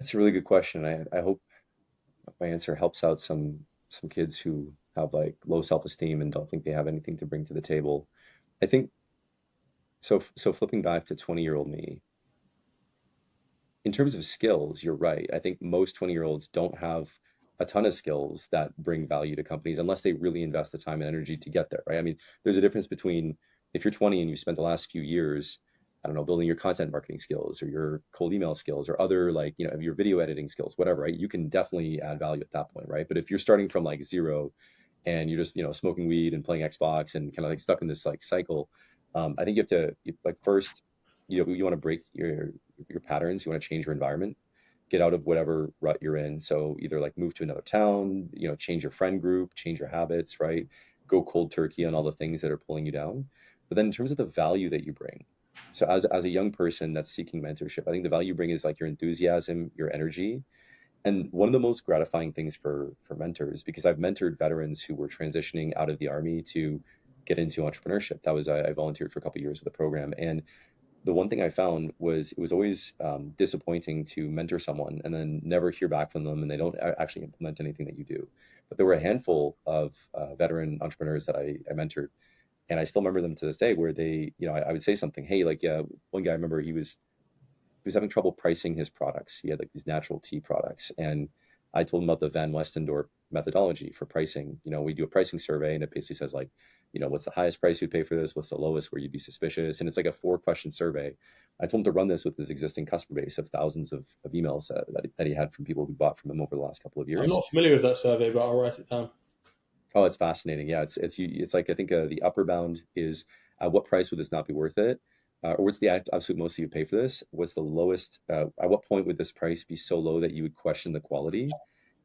That's a really good question. I hope my answer helps out some kids who have like low self-esteem and don't think they have anything to bring to the table. I think so. So flipping back to 20-year-old me, in terms of skills, you're right. I think most 20-year-olds don't have a ton of skills that bring value to companies unless they really invest the time and energy to get there, right? I mean, there's a difference between if you're 20 and you spent the last few years, I don't know, building your content marketing skills or your cold email skills or other like, your video editing skills, whatever, right? You can definitely add value at that point, right? But if you're starting from like zero and you're just, smoking weed and playing Xbox and kind of like stuck in this like cycle, I think you have to like first, you want to break your patterns. You want to change your environment, get out of whatever rut you're in. So either like move to another town, change your friend group, change your habits, right? Go cold turkey on all the things that are pulling you down. But then in terms of the value that you bring, so as a young person that's seeking mentorship, I think the value you bring is like your enthusiasm, your energy. And one of the most gratifying things for mentors, because I've mentored veterans who were transitioning out of the army to get into entrepreneurship. That was I volunteered for a couple of years with the program, and the one thing I found was it was always disappointing to mentor someone and then never hear back from them, and they don't actually implement anything that you do. But there were a handful of veteran entrepreneurs that I mentored, and I still remember them to this day. Where they, I would say something, hey, like, yeah, one guy I remember he was having trouble pricing his products. He had like these natural tea products, and I told him about the Van Westendorp methodology for pricing. We do a pricing survey, and it basically says like, what's the highest price you'd pay for this? What's the lowest where you'd be suspicious? And it's like a 4-question survey. I told him to run this with his existing customer base of thousands of emails that he had from people who bought from him over the last couple of I'm years. not familiar with that survey, but I'll write it down. Oh, it's fascinating. Yeah, it's like I think the upper bound is what price would this not be worth it, or what's the absolute most you would pay for this? What's the lowest? At what point would this price be so low that you would question the quality?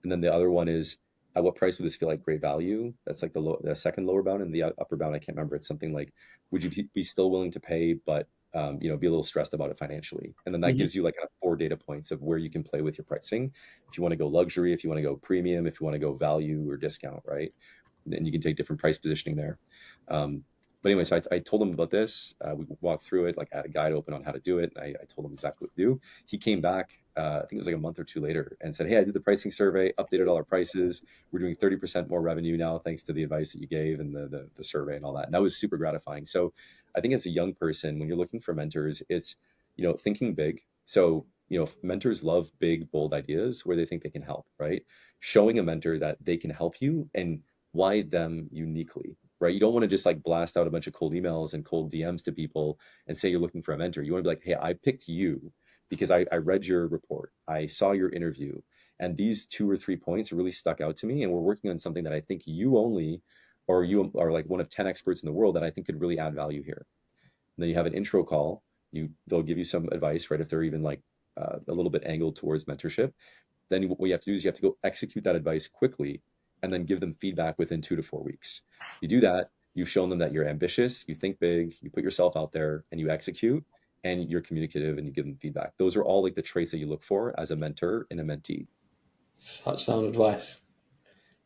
And then the other one is at what price would this feel like great value? That's like the second lower bound, and the upper bound I can't remember. It's something like would you be still willing to pay, but be a little stressed about it financially? And then that Hmm. gives you like kind of 4 data points of where you can play with your pricing. If you want to go luxury, if you want to go premium, if you want to go value or discount, right? And you can take different price positioning there. Um, but anyway, so I told him about this. We walked through it, like I had a guide open on how to do it. And I told him exactly what to do. He came back, I think it was like a month or two later, and said, hey, I did the pricing survey, updated all our prices. We're doing 30% more revenue now, thanks to the advice that you gave and the survey and all that. And that was super gratifying. So I think as a young person, when you're looking for mentors, it's, thinking big. So, mentors love big, bold ideas where they think they can help, right? Showing a mentor that they can help you and why them uniquely, right? You don't want to just like blast out a bunch of cold emails and cold DMs to people and say you're looking for a mentor. You want to be like, hey, I picked you because I read your report, I saw your interview, and these 2 or 3 points really stuck out to me. And we're working on something that I think you only, or you are like one of 10 experts in the world that I think could really add value here. And then you have an intro call. They'll give you some advice, right? If they're even like a little bit angled towards mentorship, then what you have to do is you have to go execute that advice quickly and then give them feedback within 2 to 4 weeks. You do that, you've shown them that you're ambitious, you think big, you put yourself out there and you execute and you're communicative and you give them feedback. Those are all like the traits that you look for as a mentor and a mentee. Such sound advice.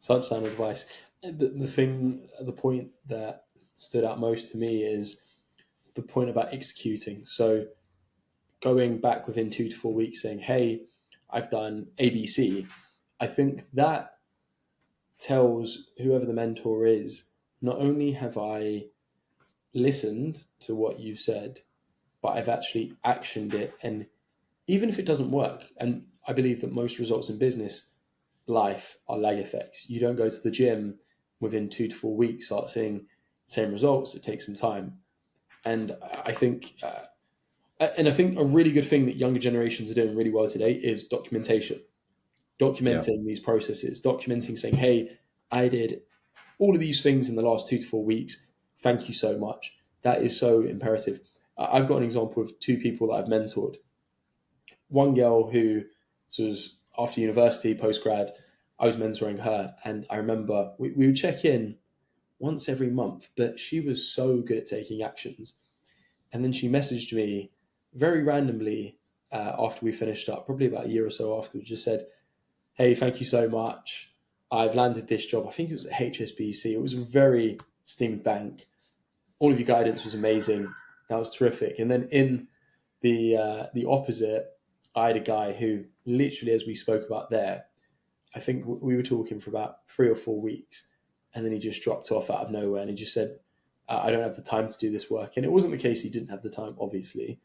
Such sound advice. The point that stood out most to me is the point about executing. So going back within 2 to 4 weeks saying, hey, I've done ABC, I think that tells whoever the mentor is, not only have I listened to what you've said, but I've actually actioned it. And even if it doesn't work, and I believe that most results in business life are lag effects. You don't go to the gym within 2 to 4 weeks, start seeing the same results. It takes some time. And I think and I think a really good thing that younger generations are doing really well today is documentation. Yeah. Documenting these processes, documenting saying, hey, I did all of these things in the last 2 to 4 weeks. Thank you so much. That is so imperative. I've got an example of two people that I've mentored. One girl who was after university, post grad, I was mentoring her. And I remember we would check in once every month, but she was so good at taking actions. And then she messaged me very randomly after we finished up, probably about a year or so after, just said, hey, thank you so much. I've landed this job. I think it was at HSBC. It was a very esteemed bank. All of your guidance was amazing. That was terrific. And then in the opposite, I had a guy who literally, as we spoke about there, I think we were talking for about 3 or 4 weeks, and then he just dropped off out of nowhere, and he just said, "I don't have the time to do this work." And it wasn't the case; he didn't have the time. Obviously,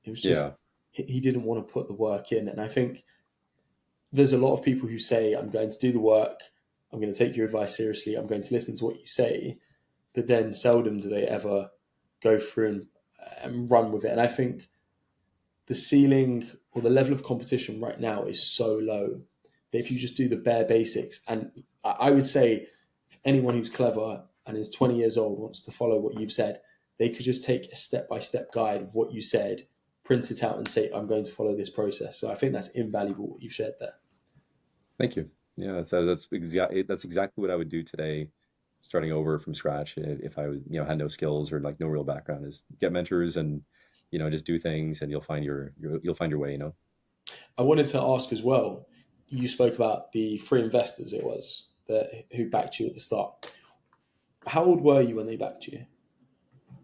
it was just Yeah. he didn't want to put the work in. And I think there's a lot of people who say, "I'm going to do the work. I'm going to take your advice seriously. I'm going to listen to what you say," but then seldom do they ever go through and run with it. And I think the ceiling or the level of competition right now is so low that if you just do the bare basics, and I would say anyone who's clever and is 20 years old wants to follow what you've said, they could just take a step by step guide of what you said, print it out, and say, I'm going to follow this process. So I think that's invaluable what you've shared there. Thank you. Yeah, that's exactly what I would do today, starting over from scratch. If I was, had no skills or like no real background, is get mentors and, just do things, and you'll find your way. I wanted to ask as well, you spoke about the three investors it was that who backed you at the start. How old were you when they backed you?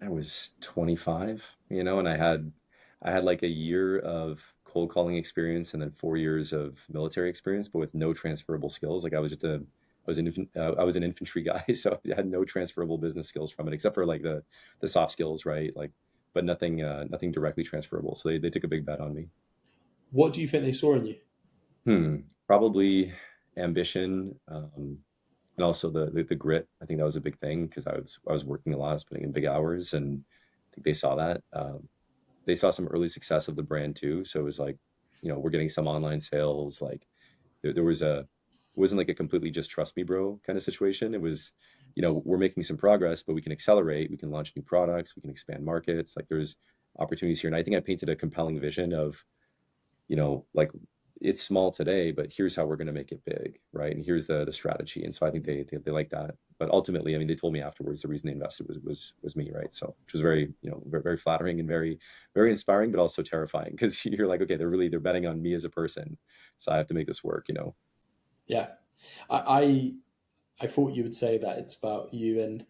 I was 25, and I had like a year of cold calling experience and then 4 years of military experience, but with no transferable skills. Like I was an infantry guy, so I had no transferable business skills from it, except for like the soft skills, right? Like, but nothing directly transferable. So they took a big bet on me. What do you think they saw in you? Probably ambition, and also the grit. I think that was a big thing because I was working a lot, I was putting in big hours, and I think they saw that. They saw some early success of the brand too. So it was like, we're getting some online sales. Like there was it wasn't like a completely just trust me, bro kind of situation. It was, we're making some progress, but we can accelerate. We can launch new products. We can expand markets. Like there's opportunities here. And I think I painted a compelling vision of, like it's small today, but here's how we're going to make it big, right? And here's the strategy. And so I think they like that. But ultimately, I mean, they told me afterwards the reason they invested was me, right? So which was very, very, very flattering and very, very inspiring, but also terrifying because you're like, okay, they're betting on me as a person, so I have to make this work. Yeah, I I thought you would say that it's about you, and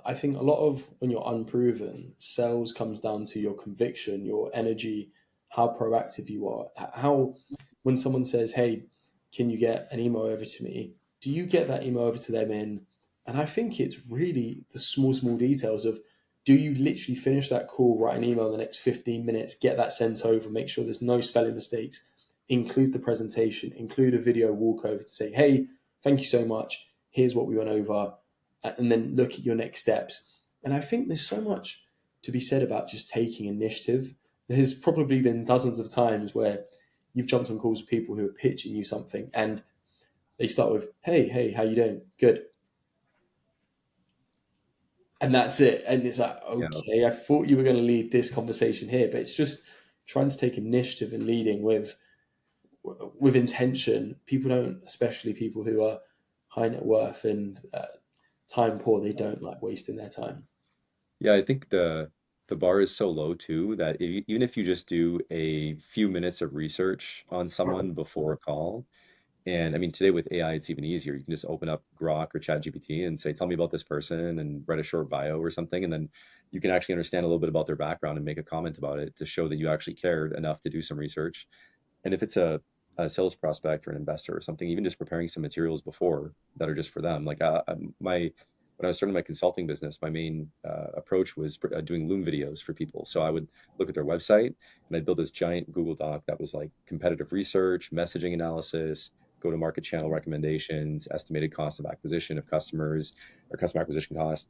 I think a lot of when you're unproven, sales comes down to your conviction, your energy, how proactive you are. How when someone says, "Hey, can you get an email over to me?" Do you get that email over to them in? And I think it's really the small details of do you literally finish that call, write an email in the next 15 minutes, get that sent over, make sure there's no spelling mistakes, include the presentation, include a video walkover to say, "Hey, thank you so much. Here's what we went over," and then look at your next steps. And I think there's so much to be said about just taking initiative. There's probably been dozens of times where you've jumped on calls with people who are pitching you something, and they start with, "Hey, how you doing? Good," and that's it. And it's like, Yeah. okay, I thought you were going to lead this conversation here, but it's just trying to take initiative and leading with intention. People don't, especially people who are high net worth and time poor, they don't like wasting their time. Yeah, I think the bar is so low too that even if you just do a few minutes of research on someone before a call. And I mean, today with AI, it's even easier. You can just open up Grok or ChatGPT and say, "Tell me about this person," and write a short bio or something. And then you can actually understand a little bit about their background and make a comment about it to show that you actually cared enough to do some research. And if it's a sales prospect or an investor or something, even just preparing some materials before that are just for them. Like my when I was starting my consulting business, my main approach was doing Loom videos for people. So I would look at their website and I'd build this giant Google Doc that was like competitive research, messaging analysis, go to market channel recommendations, estimated cost of acquisition of customers or customer acquisition cost.